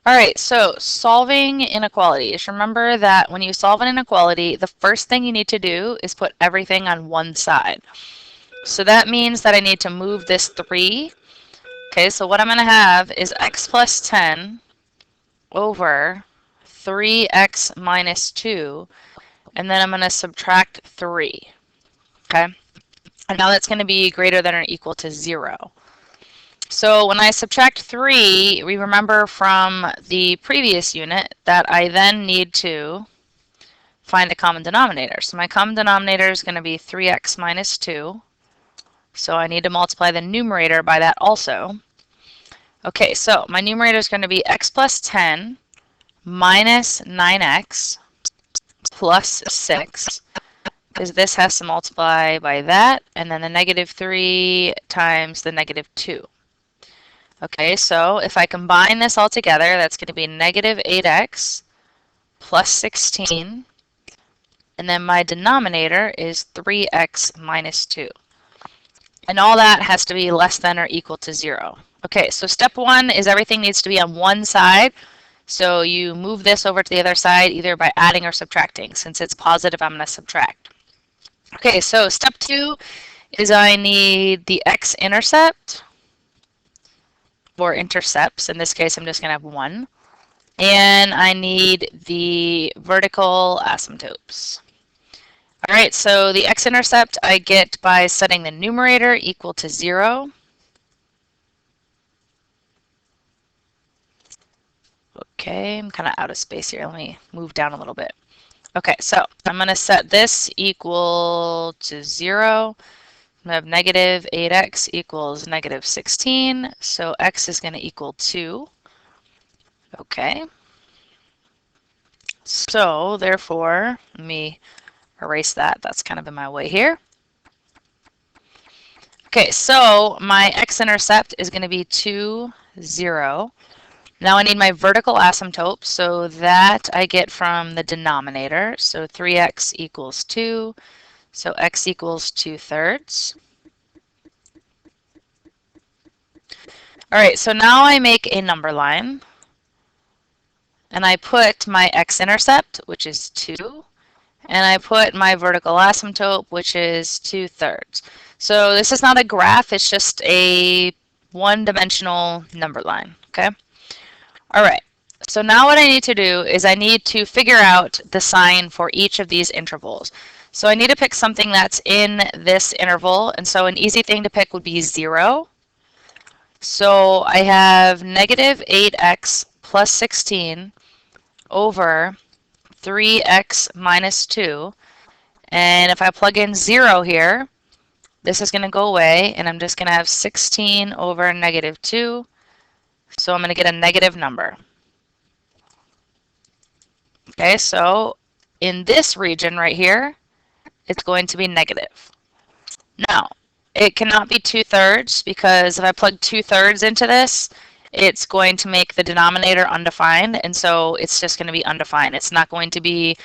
All right, so solving inequalities. Remember that when you solve an inequality, the first thing you need to do is put everything on one side. So that means that I need to move this 3. Okay, so what I'm going to have is x plus 10 over 3x minus 2, and then I'm going to subtract 3. Okay, and now that's going to be greater than or equal to 0. So when I subtract 3, we remember from the previous unit that I then need to find a common denominator. So my common denominator is going to be 3x minus 2. So I need to multiply the numerator by that also. Okay, so my numerator is going to be x plus 10 minus 9x plus 6, because this has to multiply by that, and then the negative 3 times the negative 2. Okay, so if I combine this all together, that's going to be negative 8x plus 16, and then my denominator is 3x minus 2. And all that has to be less than or equal to 0. Okay, so step 1 is everything needs to be on one side. So you move this over to the other side either by adding or subtracting. Since it's positive, I'm going to subtract. Okay, so step 2 is I need the x-intercept, or intercepts. In this case, I'm just going to have 1. And I need the vertical asymptotes. All right, so the x-intercept I get by setting the numerator equal to 0. Okay, I'm kind of out of space here. Let me move down a little bit. Okay, so I'm going to set this equal to 0. I have negative 8x equals negative 16, so x is going to equal 2. Okay. So, therefore, let me erase that. That's kind of in my way here. Okay, so my x-intercept is going to be 2, 0. Now I need my vertical asymptote, so that I get from the denominator. So 3x equals 2, so x equals 2/3. All right, so now I make a number line, and I put my x-intercept, which is 2, and I put my vertical asymptote, which is 2/3. So this is not a graph, it's just a one-dimensional number line, okay? All right, so now what I need to do is I need to figure out the sign for each of these intervals. So I need to pick something that's in this interval, and so an easy thing to pick would be 0. So I have negative 8x plus 16 over 3x minus 2. And if I plug in 0 here, this is going to go away, and I'm just going to have 16 over negative 2. So I'm going to get a negative number. Okay, so in this region right here, it's going to be negative. Now, it cannot be 2/3 because if I plug 2/3 into this, it's going to make the denominator undefined, and so it's just going to be undefined. It's not going to be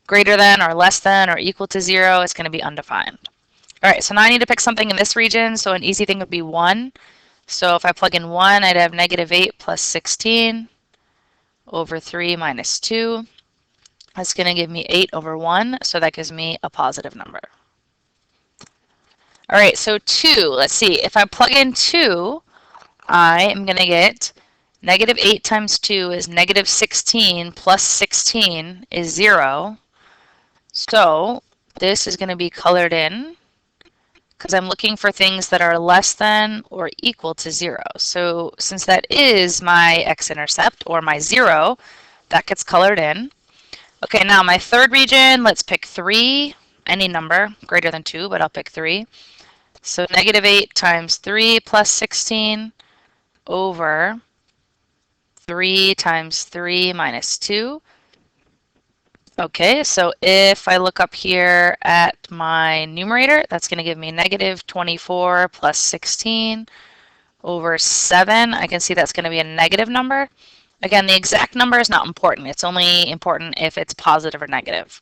greater than or less than or equal to 0. It's going to be undefined. All right, so now I need to pick something in this region, so an easy thing would be 1. So if I plug in 1, I'd have negative 8 plus 16 over 3 minus 2. That's going to give me 8 over 1, so that gives me a positive number. All right, so 2, let's see. If I plug in 2, I am going to get negative 8 times 2 is negative 16 plus 16 is 0. So this is going to be colored in because I'm looking for things that are less than or equal to 0. So since that is my x-intercept, or my 0, that gets colored in. Okay, now my third region, let's pick 3, any number greater than 2, but I'll pick 3. So negative 8 times 3 plus 16 over 3 times 3 minus 2. Okay, so if I look up here at my numerator, that's going to give me negative 24 plus 16 over 7. I can see that's going to be a negative number. Again, the exact number is not important. It's only important if it's positive or negative.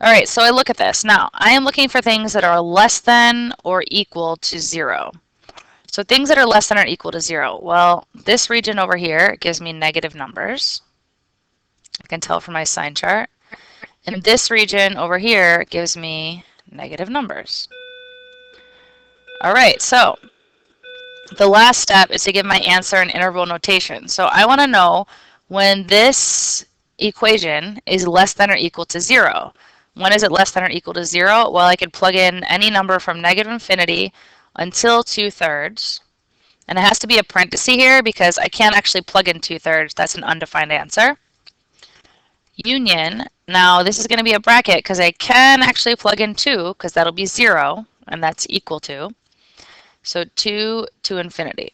All right, so I look at this. Now, I am looking for things that are less than or equal to 0. So things that are less than or equal to 0. Well, this region over here gives me negative numbers. I can tell from my sign chart. And this region over here gives me negative numbers. All right, so the last step is to give my answer an interval notation. So I want to know when this equation is less than or equal to 0. When is it less than or equal to 0? Well, I could plug in any number from negative infinity until 2/3. And it has to be a parenthesis here because I can't actually plug in 2/3. That's an undefined answer. Union, now this is going to be a bracket because I can actually plug in 2 because that'll be 0 and that's equal to. So 2 to infinity.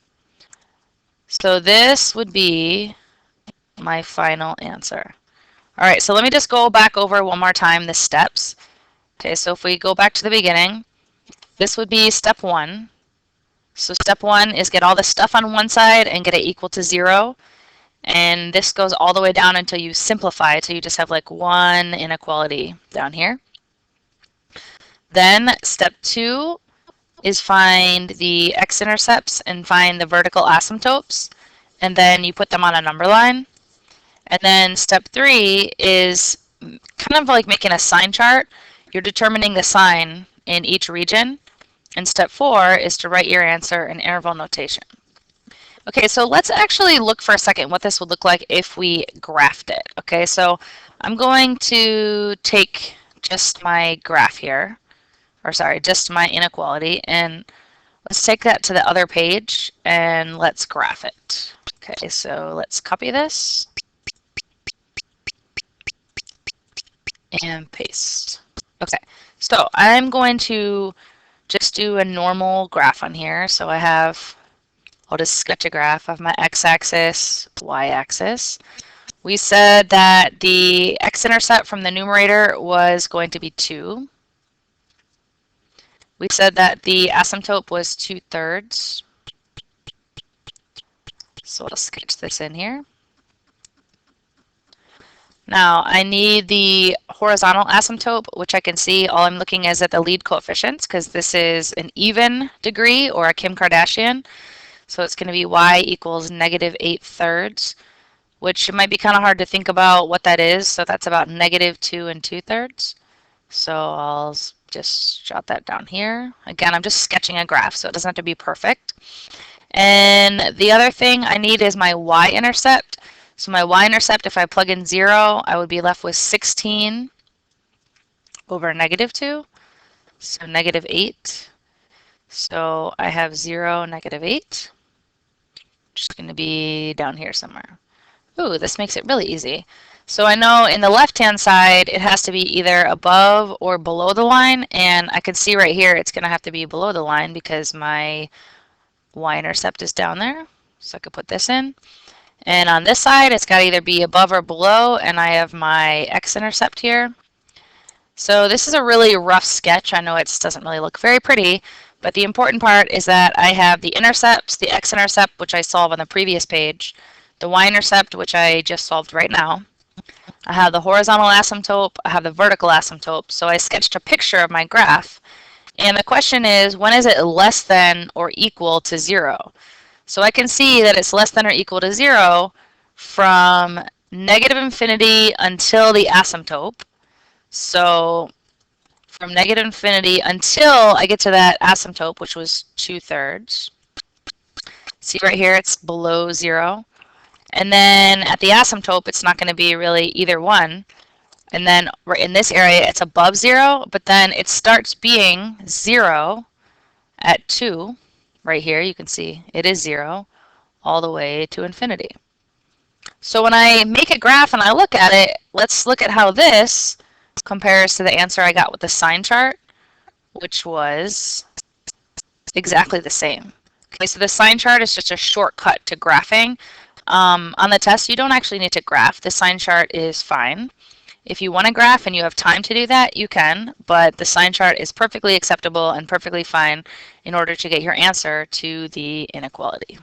So this would be my final answer. All right, so let me just go back over one more time the steps. Okay, so if we go back to the beginning, this would be step 1. So step 1 is get all the stuff on one side and get it equal to 0. And this goes all the way down until you simplify it, so you just have like one inequality down here. Then step 2 is find the x-intercepts and find the vertical asymptotes, and then you put them on a number line. And then step 3 is kind of like making a sign chart. You're determining the sign in each region. And step 4 is to write your answer in interval notation. Okay, so let's actually look for a second what this would look like if we graphed it. Okay, so I'm going to take just my graph here, or sorry, just my inequality, and let's take that to the other page and let's graph it. Okay, so let's copy this and paste. Okay, so I'm going to just do a normal graph on here. So I'll just sketch a graph of my x-axis, y-axis. We said that the x-intercept from the numerator was going to be 2. We said that the asymptote was 2/3. So I'll sketch this in here. Now I need the horizontal asymptote, which I can see all I'm looking is at the lead coefficients because this is an even degree or a Kim Kardashian. So it's going to be y equals -8/3, which it might be kind of hard to think about what that is. So that's about -2 2/3. So I'll just jot that down here. Again, I'm just sketching a graph, so it doesn't have to be perfect. And the other thing I need is my y-intercept. So my y-intercept, if I plug in 0, I would be left with 16 over -2, so -8. So I have 0, -8. Just going to be down here somewhere. Ooh, this makes it really easy. So I know in the left-hand side, it has to be either above or below the line, and I can see right here it's going to have to be below the line because my y-intercept is down there. So I could put this in. And on this side, it's got to either be above or below, and I have my x-intercept here. So this is a really rough sketch. I know it doesn't really look very pretty, but the important part is that I have the intercepts, the x-intercept, which I solved on the previous page, the y-intercept, which I just solved right now. I have the horizontal asymptote, I have the vertical asymptote. So I sketched a picture of my graph. And the question is, when is it less than or equal to 0? So I can see that it's less than or equal to 0 from -infinity until the asymptote. So from -infinity until I get to that asymptote, which was 2/3. See right here, it's below 0. And then at the asymptote, it's not going to be really either one. And then right in this area, it's above 0, but then it starts being 0 at 2. Right here, you can see it is 0 all the way to infinity. So when I make a graph and I look at it, let's look at how this compares to the answer I got with the sign chart, which was exactly the same. Okay, so the sign chart is just a shortcut to graphing. On the test, you don't actually need to graph. The sign chart is fine. If you want to graph and you have time to do that, you can, but the sign chart is perfectly acceptable and perfectly fine in order to get your answer to the inequality.